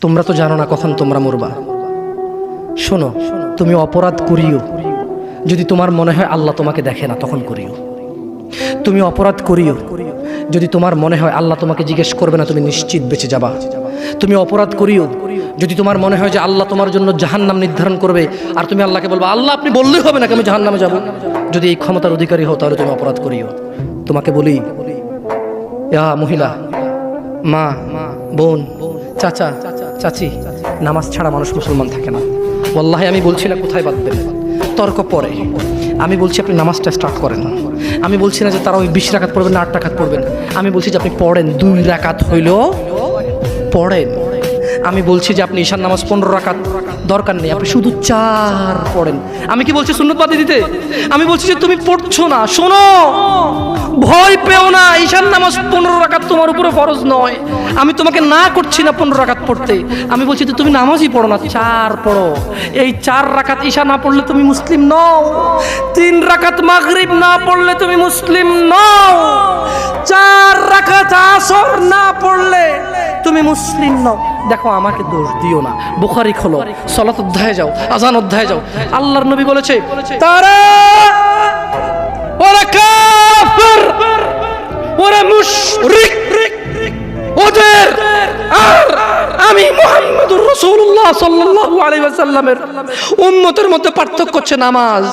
তোমরা তো জানো না কখন তোমরা মরবা। শোনো, তুমি অপরাধ করিও যদি তোমার মনে হয় আল্লাহ তোমাকে দেখে না, তখন করিও। তুমি অপরাধ করিও যদি তোমার মনে হয় আল্লাহ তোমাকে জিজ্ঞেস করবে না, তুমি নিশ্চিত বেঁচে যাবা। তুমি অপরাধ করিও যদি তোমার মনে হয় যে আল্লাহ তোমার জন্য জাহান্নাম নির্ধারণ করবে, আর তুমি আল্লাহকে বলবা আল্লাহ আপনি বললেই হবে নাকি আমি জাহান্নামে যাব। যদি এই ক্ষমতার অধিকারী হও তাহলে তুমি অপরাধ করিও। তোমাকে বলি, মহিলা, মা, বোন, চাচা, চাচি, নামাজ ছাড়া মানুষ মুসলমান থাকে না। ওয়াল্লাহি আমি বলছি না কোথায় বাঁধবেন, তর্ক পরে। আমি বলছি আপনি নামাজটা স্টার্ট করেন। আমি বলছি না যে তারা ওই 20 রাকাত পড়বেন না 8 রাকাত পড়বেন। আমি বলছি যে আপনি পড়েন, 2 রাকাত হইলেও পড়েন। আমি বলছি যে আপনি ঈশার নামাজ 15 রাকাত দরকার নেই, আপনি শুধু 4 পড়েন। আমি কি বলছি সুন্নত বাদ দিতে? আমি বলছি যে তুমি পড়ছো না, শোনো, ভয় পেও না, ঈশার নামাজ 15 রাকাত তোমার উপরে ফরজ নয়। আমি তোমাকে না করছি না 15 রাকাত পড়তে। আমি বলছি যে তুমি নামাজই পড়ো না, 4 পড়ো। এই 4 রাকাত ঈশা না পড়লে তুমি মুসলিম নও। 3 রাকাত মাগরিব না পড়লে তুমি মুসলিম নও। 4 রাকাত আসর না পড়লে তুমি মুসলিম নও। দেখো, আমাকে দোষ দিও না। বুখারী খোলো, সালাত অধ্যায়ে যাও, আযান অধ্যায়ে যাও। আল্লাহর নবী বলেছে তারা ওরা কাফির, ওরা মুশরিক, ওদের আর আমি মুহাম্মদুর রাসূলুল্লাহ সাল্লাল্লাহু আলাইহি ওয়াসাল্লামের উম্মতের মধ্যে পার্থক্য হচ্ছে নামাজ।